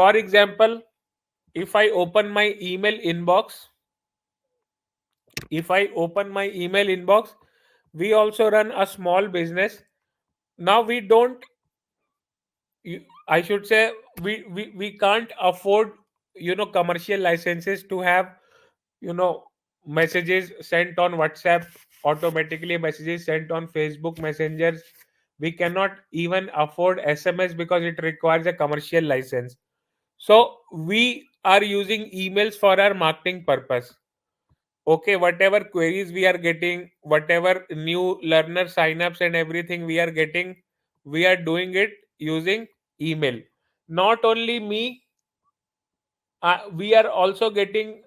For example, if I open my email inbox, we also run a small business. Now we don't, I should say, we can't afford, commercial licenses to have, you know, messages sent on WhatsApp, automatically messages sent on Facebook messengers. We cannot even afford SMS because it requires a commercial license. So we are using emails for our marketing purpose. Okay, whatever queries we are getting, whatever new learner signups and everything we are getting, we are doing it using email. Not only me, we are also getting,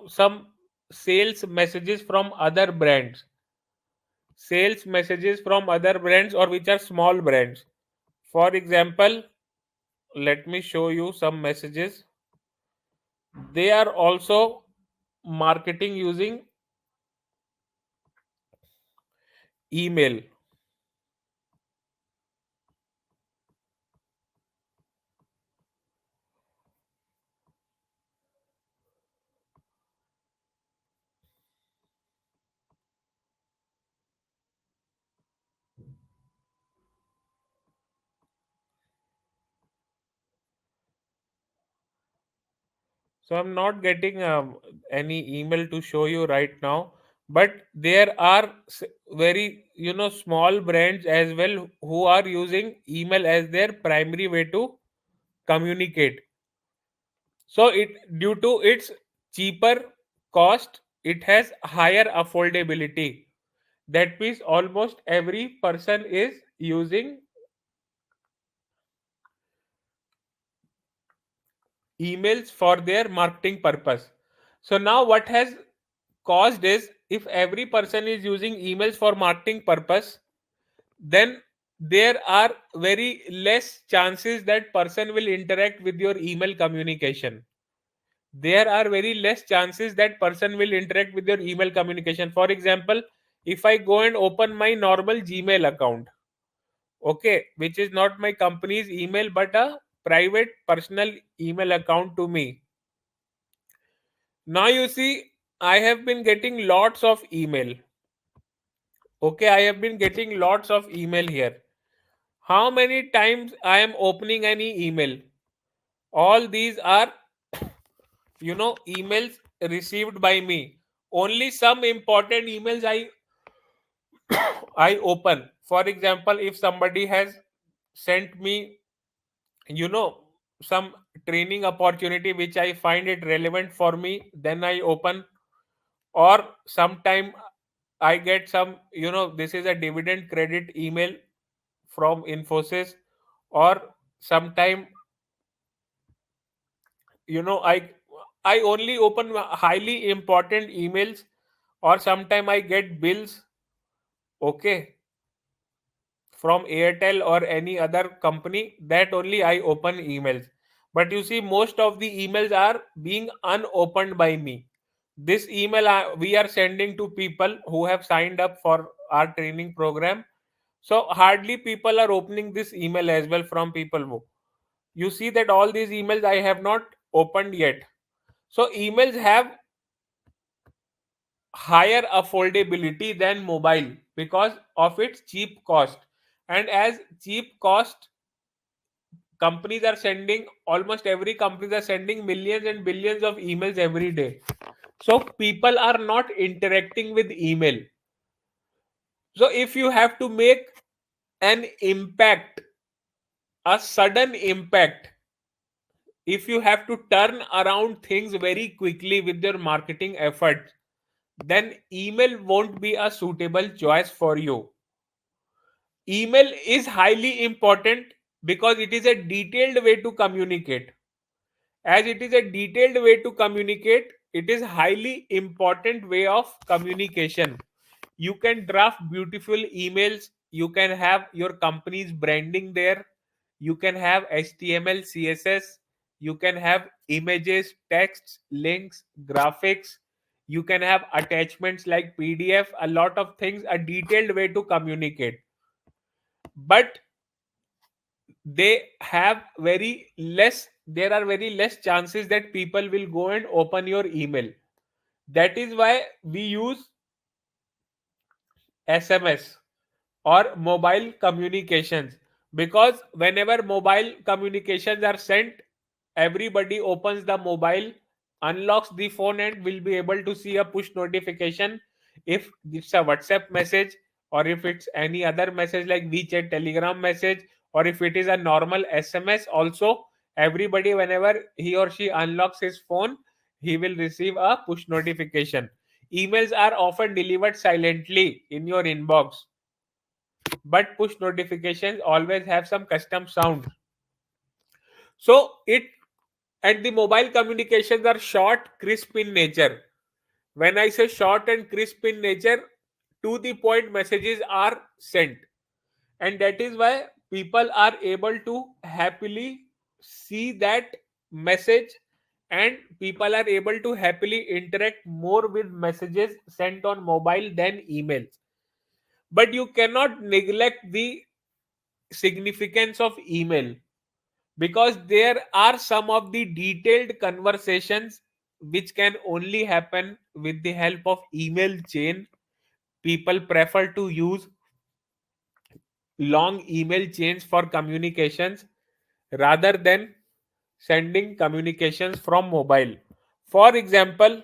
some sales messages from other brands, or which are small brands. For example, let me show you some messages. They are also marketing using email. So I'm not getting any email to show you right now, but there are very, small brands as well who are using email as their primary way to communicate. So it, due to its cheaper cost, it has higher affordability. That means almost every person is using emails for their marketing purpose. So now what has caused is, if every person is using emails for marketing purpose, then there are very less chances that person will interact with your email communication. There are very less chances that person will interact with your email communication. For example, if I go and open my normal Gmail account, okay, which is not my company's email but a private personal email account to me. Now you see, I have been getting lots of email. Okay, I have been getting lots of email here. How many times I am opening any email? All these are, emails received by me. Only some important emails I open. For example, if somebody has sent me, you know, some training opportunity which I find it relevant for me, then I open. Or sometime I get some, this is a dividend credit email from Infosys. Or sometime, I only open highly important emails. Or sometime I get bills, okay, from Airtel or any other company, that only I open emails. But you see, most of the emails are being unopened by me. This email we are sending to people who have signed up for our training program. So hardly people are opening this email as well from Peoplewoo. You see that all these emails I have not opened yet. So emails have higher affordability than mobile because of its cheap cost. And as cheap cost, companies are sending, almost every companies are sending millions and billions of emails every day. So people are not interacting with email. So if you have to make an impact, a sudden impact, if you have to turn around things very quickly with your marketing efforts, then email won't be a suitable choice for you. Email is highly important because it is a detailed way to communicate. As it is a detailed way to communicate, it is highly important way of communication. You can draft beautiful emails, you can have your company's branding there, you can have HTML, CSS, you can have images, texts, links, graphics, you can have attachments like PDF, a lot of things, a detailed way to communicate. But there are very less chances that people will go and open your email. That is why we use SMS or mobile communications, because whenever mobile communications are sent, everybody opens the mobile, unlocks the phone, and will be able to see a push notification if it's a WhatsApp message, or if it's any other message like WeChat, Telegram message, or if it is a normal SMS. Also, everybody, whenever he or she unlocks his phone, he will receive a push notification. Emails are often delivered silently in your inbox, but push notifications always have some custom sound. So it and the mobile communications are short, crisp in nature. When I say short and crisp in nature, to the point messages are sent, and that is why people are able to happily see that message, and people are able to happily interact more with messages sent on mobile than emails. But you cannot neglect the significance of email, because there are some of the detailed conversations which can only happen with the help of email chain. People prefer to use long email chains for communications rather than sending communications from mobile. For example,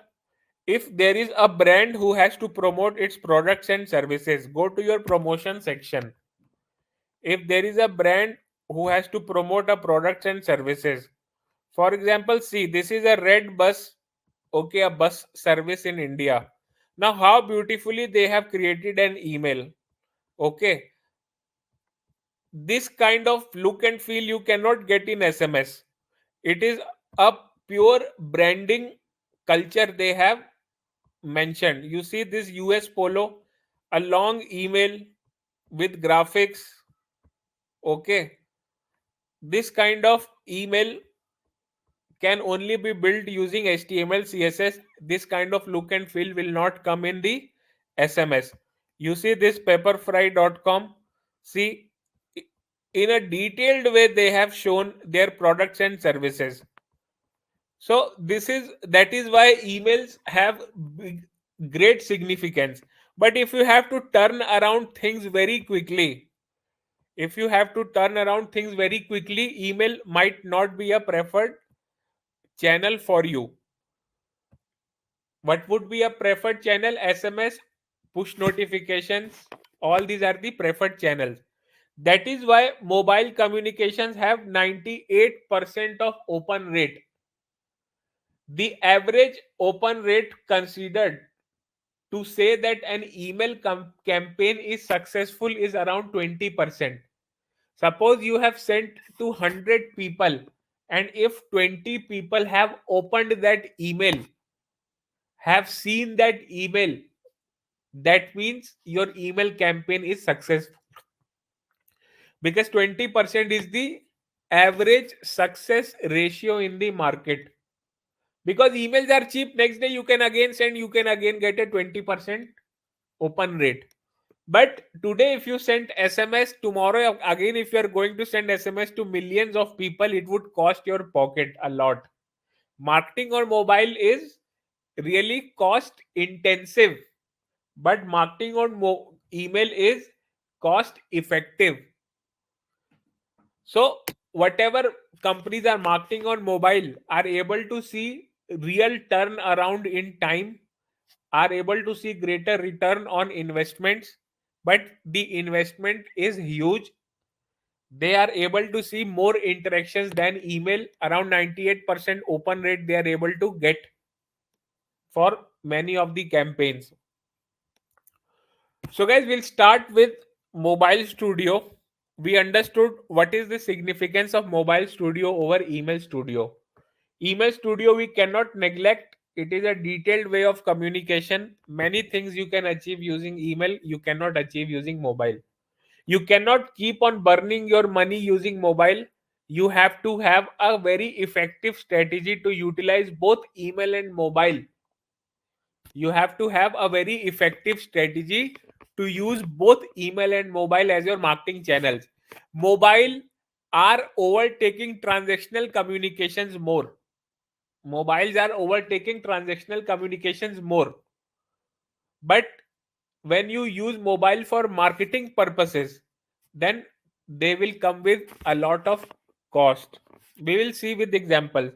if there is a brand who has to promote its products and services, go to your promotion section. If there is a brand who has to promote a products and services, for example, see, this is a red bus, okay, a bus service in India. Now, how beautifully they have created an email, okay. This kind of look and feel you cannot get in SMS. It is a pure branding culture they have mentioned. You see this US Polo, a long email with graphics, okay. This kind of email can only be built using HTML, CSS. This kind of look and feel will not come in the SMS. You see this paperfry.com. See, in a detailed way, they have shown their products and services. So that is why emails have great significance. But if you have to turn around things very quickly, email might not be a preferred channel for you. What would be a preferred channel? SMS, push notifications, all these are the preferred channels. That is why mobile communications have 98% of open rate. The average open rate considered to say that an email campaign is successful is around 20%. Suppose you have sent to 100 people, and if 20 people have opened that email, have seen that email, that means your email campaign is successful, because 20% is the average success ratio in the market. Because emails are cheap, next day you can again send, you can again get a 20% open rate. But today, if you send SMS, tomorrow again, if you are going to send SMS to millions of people, it would cost your pocket a lot. Marketing on mobile is really cost intensive, but marketing on email is cost effective. So whatever companies are marketing on mobile are able to see real turnaround in time, are able to see greater return on investments, but the investment is huge. They are able to see more interactions than email. Around 98% open rate they are able to get for many of the campaigns. So guys, we'll start with Mobile Studio. We understood what is the significance of Mobile Studio over Email Studio. Email Studio we cannot neglect. It is a detailed way of communication. Many things you can achieve using email, you cannot achieve using mobile. You cannot keep on burning your money using mobile. You have to have a very effective strategy to utilize both email and mobile. You have to have a very effective strategy to use both email and mobile as your marketing channels. Mobile are overtaking transactional communications more. Mobiles are overtaking transactional communications more. But when you use mobile for marketing purposes, then they will come with a lot of cost. We will see with examples.